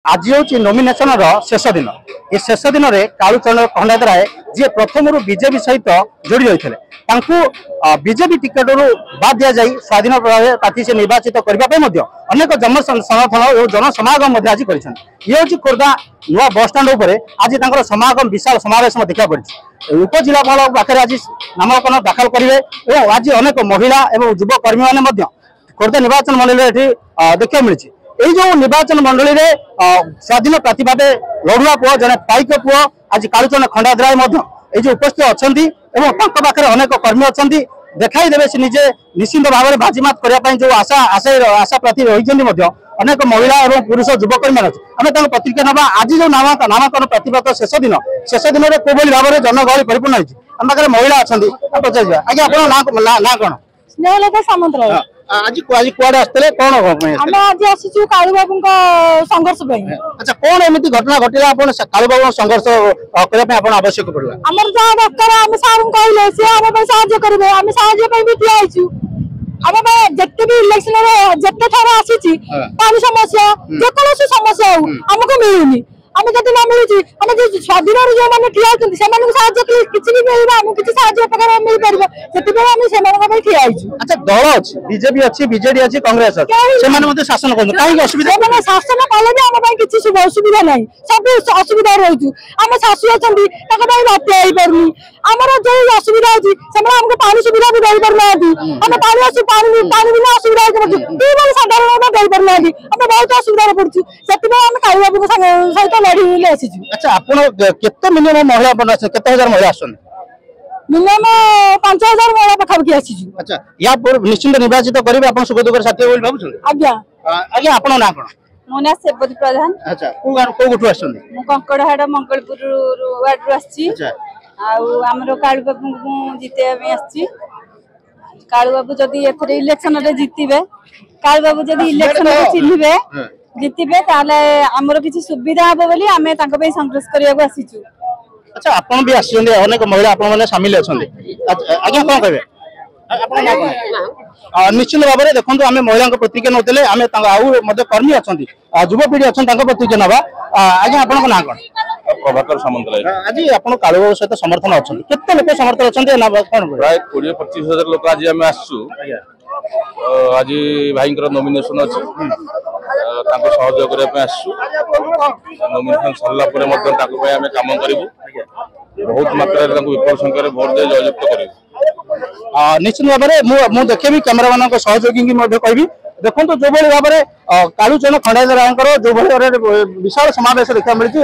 आज हूँ नॉमिनेशन शेष दिन ये शेष दिन में कालूचरण खंडायतराय जी प्रथम बीजेपी सहित जोड़ी रही बीजेपी टिकेट रू बाद दि जाए स्वाधीन प्रार्थी से निर्वाचित करने अनेक जन समर्थन और जनसमागम आज कर खोर्धा नुआ बस स्टाण्ड आज समागम विशाल समावेश देखा पड़ी उपजिलापाल पाखे आज नामांकन दाखल करेंगे और आज अनेक महिला और युवकर्मी मैंने खोर्धा निर्वाचन मंडल देखा मिली यही जो निर्वाचन मंडली रे स्वाधीन प्रार्थी भाव लड़ुआ पुओ जने पाइक पुओ आज कालूचरण खंडायतराय जो उपस्थित अच्छा पाखे अनेक कर्मी अच्छा देखाई देवे से निजे निश्चिंत भाव में बाजीमात करने जो आशा प्रार्थी रही अनेक महिला और पुरुष युवकर्मी आम प्रतिक्रिया ना आज जो नामांकन प्रार्थी शेष दिन में कोई भाव में जनगहली परिपूर्ण होती आम पाखे महिला अच्छा पचार आज्ञा आप ना कौन स्नेहलता सामंतराय आज कुआडे आसते कौन आज आसीचु कालू बाबू संघर्ष अच्छा कौन एमती घटना घटला कालू बाबू संघर्ष करने आवश्यक पड़ा आमर जहाँ दरकार आम सार कहले सी आम साहाଯ୍य करेंगे आम साहाଯ୍य भी ठिया आम जिते भी इलेक्शन जिते थर आसी पानी समस्या जेकोसी समस्या हो आमको मिलूनी आम जब न मिलूँ आम जो स्वाधीन जो मैंने ठिया साहय किसी भी मिलवा आम किसी साहय मिल पार से ठिया अच्छा दल अच्छी बीजेपी अच्छी बीजेडी अच्छी कांग्रेस अच्छी शासन कर शासन कले भी आम किसी असुविधा ना सब असुविधा रोचु आम शाशु अच्छा बात्या हो पारनी आमर जो असुविधा अच्छी से पानी सुविधा भी दे पार आम पानी पानी बिना असुविधा ट्यूबवेल साधारण दे पार आम बहुत असुविधा पड़ू से आम कालू बाबू सहित लड़ी आसीचु अच्छा आपण केते मिनिमम महिला केते हजार महिला आसन मिनिमम 5000 महिला पाखापाखि आसीचु अच्छा या निश्चिंत निर्वाचित करिवे आपण सुख दुख साथी बोल भाबुछन आज्ञा आज्ञा आपण ना कोन मो ना सेबती प्रधान अच्छा को गुठु आसन मो कंकड़हाड़ मंगलपुर वार्ड रो आसी अच्छा आ हमरो कालू बाबू को जीते में आसी कालू बाबू जदी एथरे इलेक्शन रे जीतिबे कालू बाबू जदी इलेक्शन रे चिन्हिबे जीतिबे ताले हमरो किछि सुविधा हबो बोली हमें तांको पे संघर्ष करिया को आसीचु अच्छा आपण भी आछन अनेक महिला आपण माने शामिल अछन आज्ञा कोन कहबे आपण ना निश्चित भाव में देखो आम महिला प्रतिक्रिया नौले आम आउ कर्मी अच्छा युवपीढ़ी अच्छा प्रतिक्रिया नवा आज्ञा आपण ना कौन प्रभाकर सामंतराय आज आप कालू बाबू सहित समर्थन अच्छा केते लोक समर्थन अच्छा कौन प्राय 20-25 हजार लोक आज आम आसु आज भाई नॉमिनेशन अच्छी सहयोग करने आसु नॉमिनेशन सरला कम करूँ बहुत मात्रा विपुल संख्यार भोट दे जययुक्त कर निश्चित भाव में देखेबी कैमेरा मान सहयोगी कहबी देखो जो भाव में कालूचरण खंडायतराय जो विशाल समावेश देखा मिली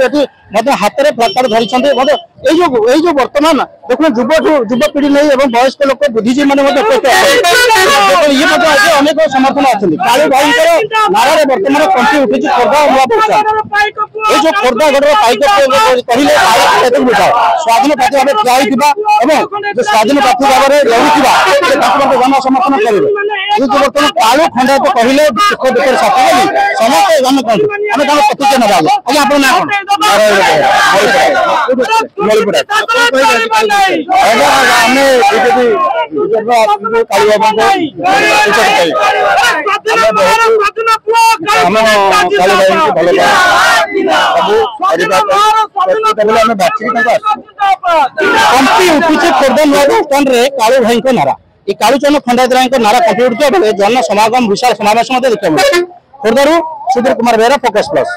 हाथ में प्लाकार्ड धरी जो बर्तमान देखो युवपीढ़ी नहीं वयस्क लोक बुद्धिजीवी मैंने ये अनेक समर्थन अच्छा कालू भाई नारे बर्तमान कंठी उठी खोर्धा ये जो खोर्धा गढ़ पाइक कहले बुझा स्वाधीन प्रार्थी भाव ठिया जो स्वाधीन प्रार्थी भाव में लड़ुवा जन समर्थन करेंगे जो बर्तमान कालू खंडायत कहले सुख दुख साथी समस्त जन कहते आम प्रतिक्रिया ना आज्ञा आप ना खोर्धा नुआ बस स्टाण्ड कालू भाई नारा ये कालूचरण खंडायतराय नारा कंपी उठा बेले जन समागम विशाल समावेश देखा खोर्धारू सुधीर कुमार बेहरा फोकस प्लस।